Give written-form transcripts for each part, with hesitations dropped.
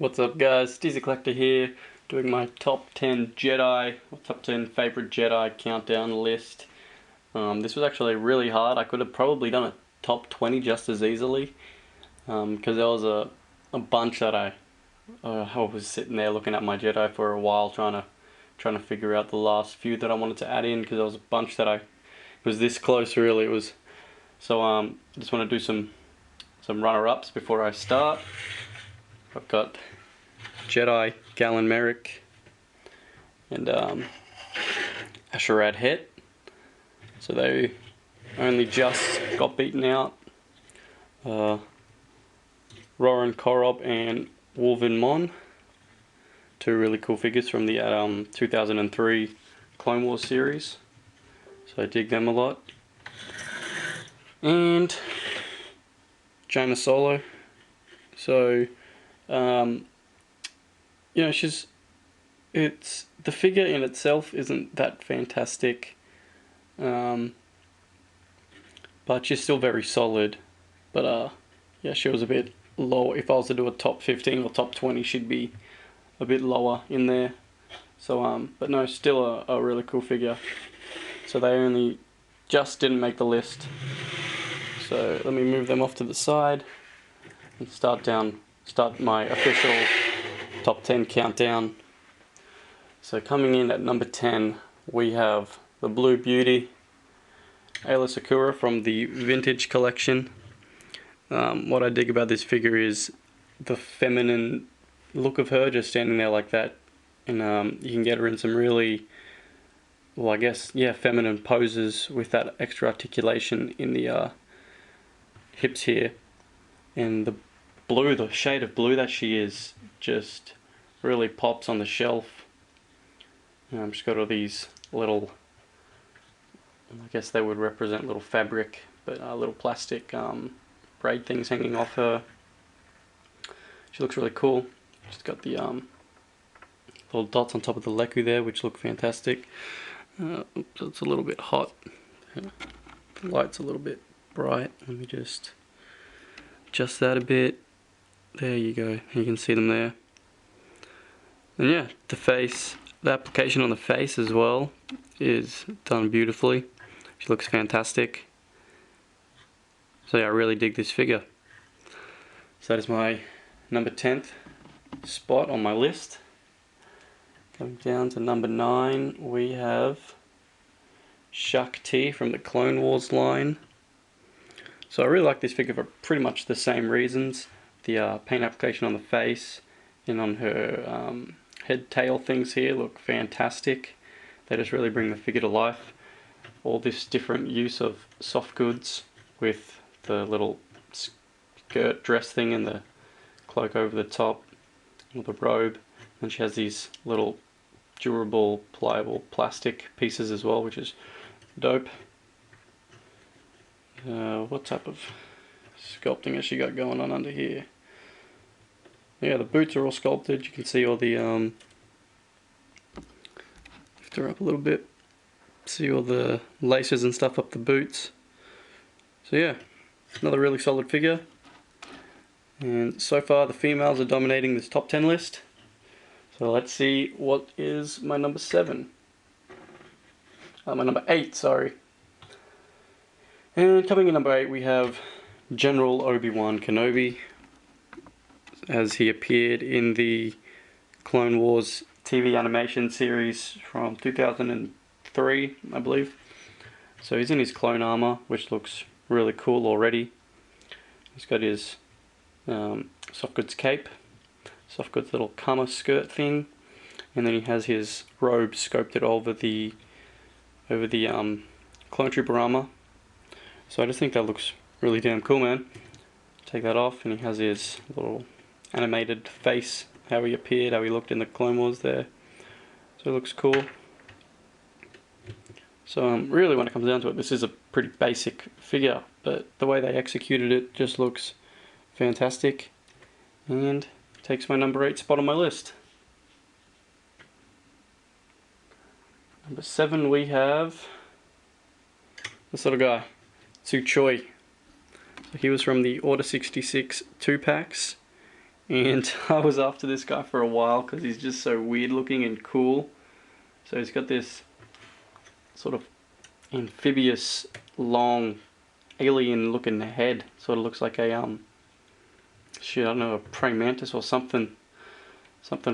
What's up guys, Steezy Collector here, doing my top 10 Jedi, or top 10 favorite Jedi countdown list. This was actually really hard. I could have probably done a top 20 just as easily, because there was a bunch that I was sitting there looking at my Jedi for a while trying to figure out the last few that I wanted to add in, because there was a bunch that it was this close really. It was so I just want to do some runner-ups before I start. I've got Jedi Galen Merrick and Asherad Het. So they only just got beaten out. Roran Korob and Wolvin Mon. Two really cool figures from the 2003 Clone Wars series. So I dig them a lot. And Jaina Solo. So you know, the figure in itself isn't that fantastic, but she's still very solid. But yeah, she was a bit low. If I was to do a top 15 or top 20, she'd be a bit lower in there. So but no, still a really cool figure. So they only just didn't make the list. So let me move them off to the side and start my official top 10 countdown. So coming in at number 10, we have the Blue Beauty, Aayla Secura from the Vintage Collection. What I dig about this figure is the feminine look of her, just standing there like that. And you can get her in some really, well, I guess, yeah, feminine poses with that extra articulation in the hips here. And the blue, the shade of blue that she is, just really pops on the shelf. She's got all these little, I guess they would represent little fabric, but little plastic braid things hanging off her. She looks really cool. She's got the little dots on top of the leku there, which look fantastic. Oops, it's a little bit hot. The light's a little bit bright. Let me just adjust that a bit. There you go, you can see them there. And yeah, the face, the application on the face as well is done beautifully. She looks fantastic. So yeah, I really dig this figure. So that is my number 10th spot on my list. Coming down to number 9, we have Shakti from the Clone Wars line. So I really like this figure for pretty much the same reasons. The paint application on the face and on her head tail things here look fantastic. They just really bring the figure to life. All this different use of soft goods with the little skirt dress thing and the cloak over the top, or the robe. And she has these little durable, pliable plastic pieces as well, which is dope. What type of sculpting has she got going on under here? Yeah, the boots are all sculpted. You can see all the lift her up a little bit. See all the laces and stuff up the boots. So yeah, another really solid figure. And so far the females are dominating this top 10 list. So let's see what is my number 7. My number 8, sorry. And coming in number 8, we have General ObiWan Kenobi, as he appeared in the Clone Wars TV animation series from 2003, I believe. So he's in his clone armor, which looks really cool already. He's got his soft goods cape, soft goods little Kama skirt thing, and then he has his robe sculpted over the clone trooper armor. So I just think that looks really damn cool, man. Take that off, and he has his little animated face, how he appeared, how he looked in the Clone Wars there. So it looks cool. So really when it comes down to it, this is a pretty basic figure, but the way they executed it just looks fantastic, and takes my number 8 spot on my list. Number 7, we have this little guy, Tsu Choi. So he was from the Order 66 2-packs and I was after this guy for a while because he's just so weird looking and cool. So he's got this sort of amphibious, long, alien looking head. Sort of looks like a shit, I don't know, a praying mantis or something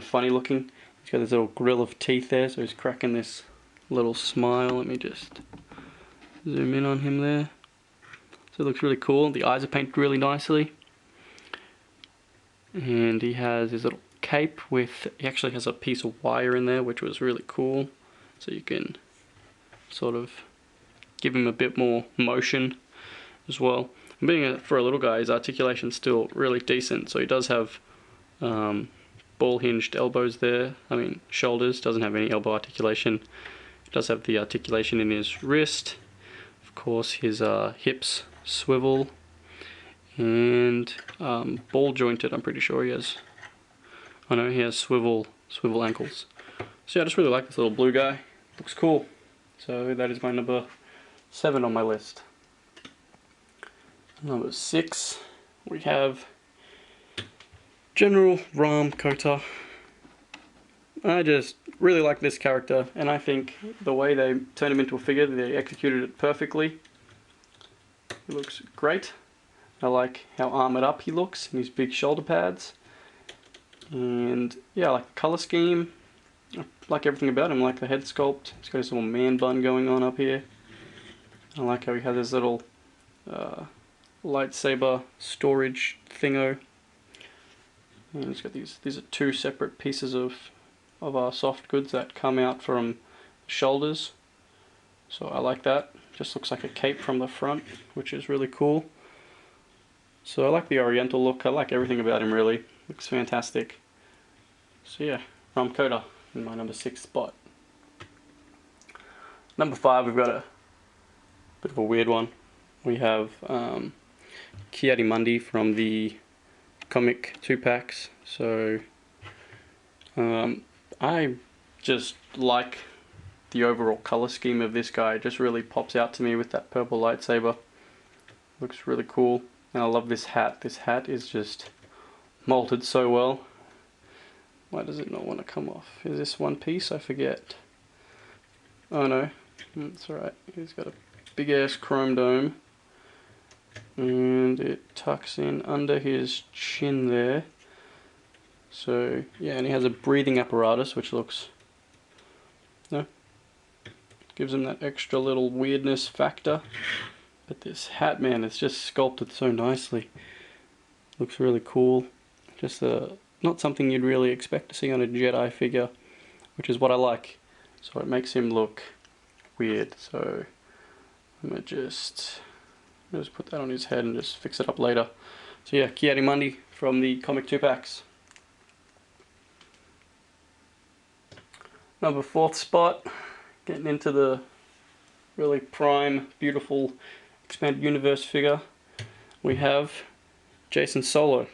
funny looking. He's got this little grill of teeth there, so he's cracking this little smile. Let me just zoom in on him there. So it looks really cool. The eyes are painted really nicely. And he has his little cape with, he actually has a piece of wire in there, which was really cool. So you can sort of give him a bit more motion as well. And being for a little guy, his articulation's still really decent. So he does have ball hinged elbows there. I mean shoulders, doesn't have any elbow articulation. He does have the articulation in his wrist. Of course his hips swivel. And ball jointed, I'm pretty sure he has. I know he has swivel ankles. So yeah, I just really like this little blue guy. Looks cool. So that is my number 7 on my list. Number 6, we have General Ram Kota. I just really like this character, and I think the way they turned him into a figure, they executed it perfectly. He looks great. I like how armoured up he looks and his big shoulder pads. And yeah, I like the colour scheme. I like everything about him. I like the head sculpt. He's got his little man bun going on up here. I like how he has his little lightsaber storage thingo. And he's got these are 2 separate pieces of soft goods that come out from the shoulders. So I like that. Just looks like a cape from the front, which is really cool. So I like the oriental look. I like everything about him really. Looks fantastic. So yeah, Ram Kota in my number 6 spot. Number 5, we've got a bit of a weird one. We have Kaidimundi from the comic 2-packs. So I just like the overall color scheme of this guy. It just really pops out to me with that purple lightsaber. Looks really cool. And I love this hat. This hat is just molded so well. Why does it not want to come off? Is this one piece? I forget. Oh no, that's alright. He's got a big ass chrome dome. And it tucks in under his chin there. So yeah, and he has a breathing apparatus which looks, gives him that extra little weirdness factor. But this hat, man, it's just sculpted so nicely. Looks really cool. Just not something you'd really expect to see on a Jedi figure, which is what I like. So it makes him look weird. So I'm gonna just put that on his head and just fix it up later. So yeah, Kaidimundi from the comic 2-packs. Number 4th spot, getting into the really prime, beautiful expanded universe figure, we have Jacen Solo.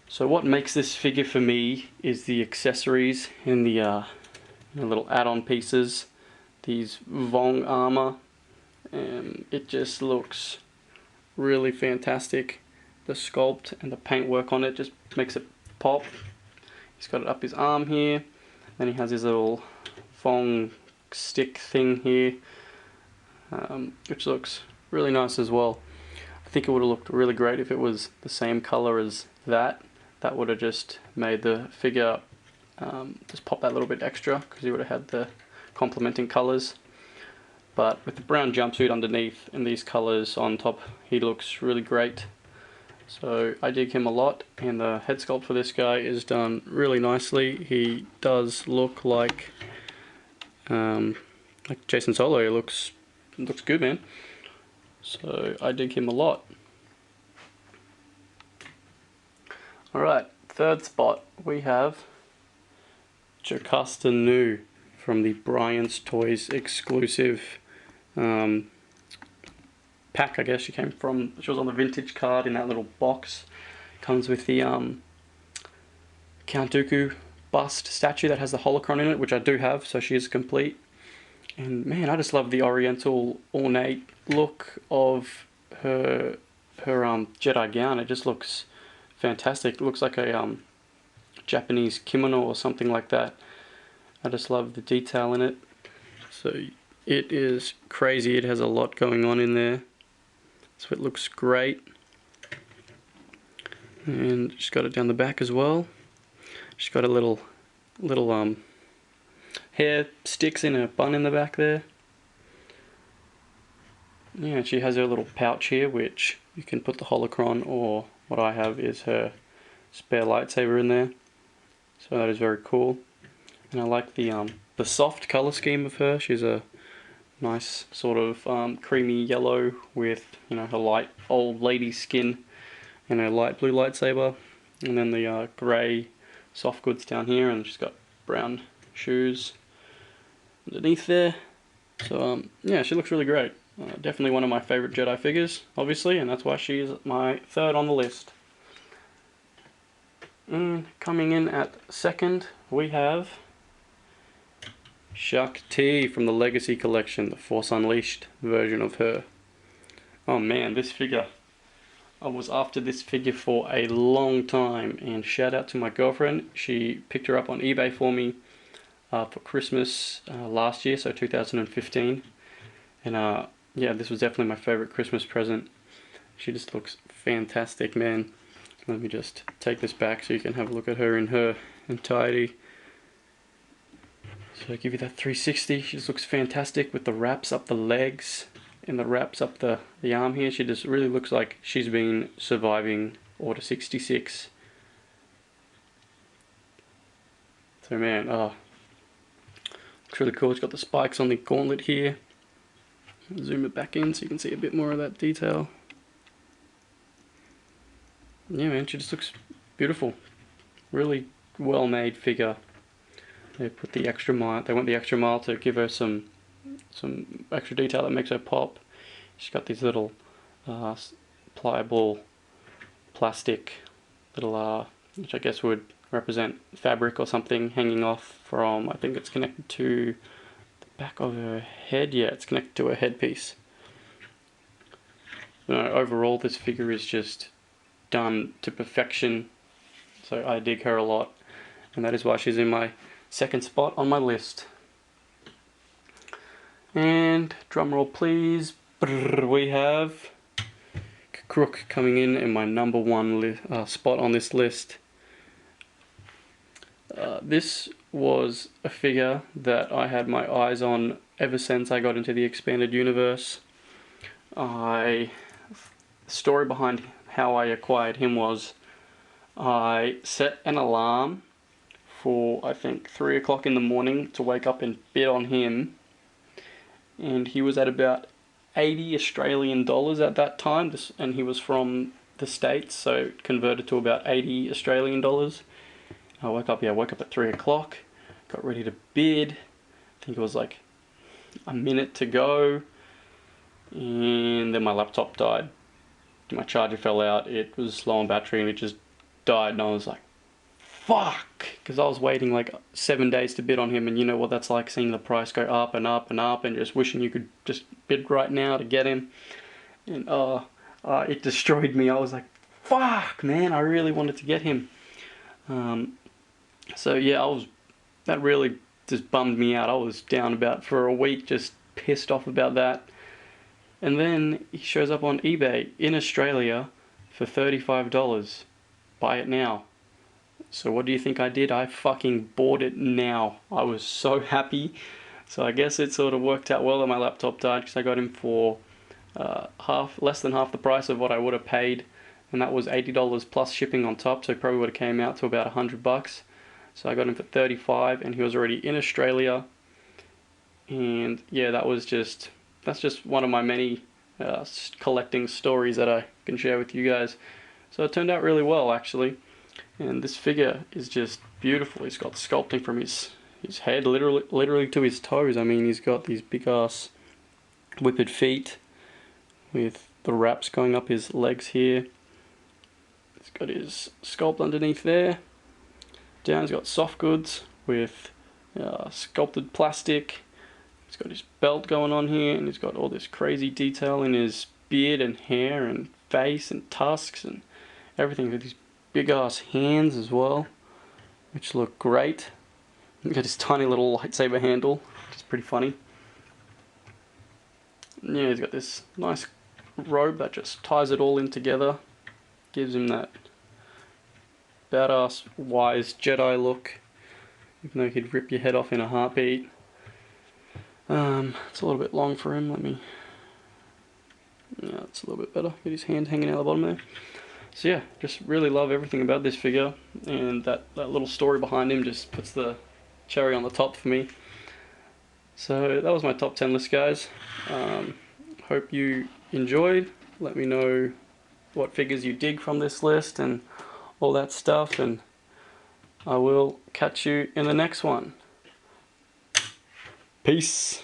So what makes this figure for me is the accessories and the little add-on pieces, these Vong armor, and it just looks really fantastic. The sculpt and the paintwork on it just makes it pop. He's got it up his arm here, then he has his little Vong stick thing here, which looks really nice as well. I think it would have looked really great if it was the same color as that. That would have just made the figure just pop that little bit extra, because he would have had the complementing colors. But with the brown jumpsuit underneath and these colors on top, he looks really great. So I dig him a lot, and the head sculpt for this guy is done really nicely. He does look like Jacen Solo. He looks good, man. So I dig him a lot. Alright, 3rd spot we have Jocasta New from the Brian's Toys exclusive pack, I guess. She was on the vintage card in that little box. Comes with the Count Dooku bust statue that has the holocron in it, which I do have, so she is complete. And man, I just love the oriental ornate look of her Jedi gown. It just looks fantastic. It looks like a Japanese kimono or something like that. I just love the detail in it. So it is crazy. It has a lot going on in there. So it looks great. And she's got it down the back as well. She's got a little hair sticks in a bun in the back there. Yeah, she has her little pouch here, which you can put the holocron, or what I have is her spare lightsaber in there. So that is very cool. And I like the soft color scheme of her. She's a nice sort of creamy yellow with, you know, her light old lady skin and her light blue lightsaber, and then the grey soft goods down here, and she's got brown shoes underneath there. So yeah, she looks really great. Definitely one of my favourite Jedi figures, obviously, and that's why she is my third on the list. And coming in at second, we have Shakti from the Legacy Collection, the Force Unleashed version of her. Oh man, this figure. I was after this figure for a long time, and shout out to my girlfriend. She picked her up on eBay for me for Christmas last year, so 2015. And yeah, this was definitely my favorite Christmas present. She just looks fantastic, man. Let me just take this back so you can have a look at her in her entirety. So I give you that 360. She just looks fantastic with the wraps up the legs and the wraps up the arm here. She just really looks like she's been surviving Order 66. So man, looks really cool. It's got the spikes on the gauntlet here. Zoom it back in so you can see a bit more of that detail. Yeah man, she just looks beautiful. Really well made figure. They put the extra mile. They went the extra mile to give her some extra detail that makes her pop. She's got these little pliable plastic little which I guess would represent fabric or something, hanging off from, I think it's connected to the back of her head. Yeah, it's connected to her headpiece. You know, overall this figure is just done to perfection, so I dig her a lot, and that is why she's in my second spot on my list. And drumroll please, we have Crook coming in my number one spot on this list. This was a figure that I had my eyes on ever since I got into the expanded universe. The story behind how I acquired him was I set an alarm for I think 3 o'clock in the morning to wake up and bid on him, and he was at about 80 Australian dollars at that time, and he was from the States, so it converted to about 80 Australian dollars. I woke up at 3 o'clock, got ready to bid. I think it was like a minute to go, and then my laptop died. My charger fell out, it was low on battery, and it just died, and I was like, fuck, because I was waiting like 7 days to bid on him, and you know what that's like, seeing the price go up and up and up, and just wishing you could just bid right now to get him. And it destroyed me. I was like, fuck, man, I really wanted to get him. So yeah, that really just bummed me out. I was down about for a week, just pissed off about that. And then he shows up on eBay in Australia for $35. Buy it now. So what do you think I did? I fucking bought it now. I was so happy. So I guess it sort of worked out well that my laptop died, because I got him for less than half the price of what I would have paid, and that was $80 plus shipping on top. So it probably would have came out to about $100. So I got him for $35, and he was already in Australia. And yeah, that's just one of my many collecting stories that I can share with you guys. So it turned out really well, actually. And this figure is just beautiful. He's got sculpting from his head literally to his toes. I mean, he's got these big ass whipped feet with the wraps going up his legs here. He's got his sculpt underneath there. Down he's got soft goods with sculpted plastic. He's got his belt going on here, and he's got all this crazy detail in his beard and hair and face and tusks and everything with his big ass hands as well, which look great. He's got his tiny little lightsaber handle, which is pretty funny. And yeah, he's got this nice robe that just ties it all in together, gives him that badass wise Jedi look, even though he'd rip your head off in a heartbeat. It's a little bit long for him. Yeah, it's a little bit better. Get his hand hanging out the bottom there. So yeah, just really love everything about this figure, and that little story behind him just puts the cherry on the top for me. So that was my top 10 list, guys. Hope you enjoyed. Let me know what figures you dig from this list and all that stuff, and I will catch you in the next one. Peace.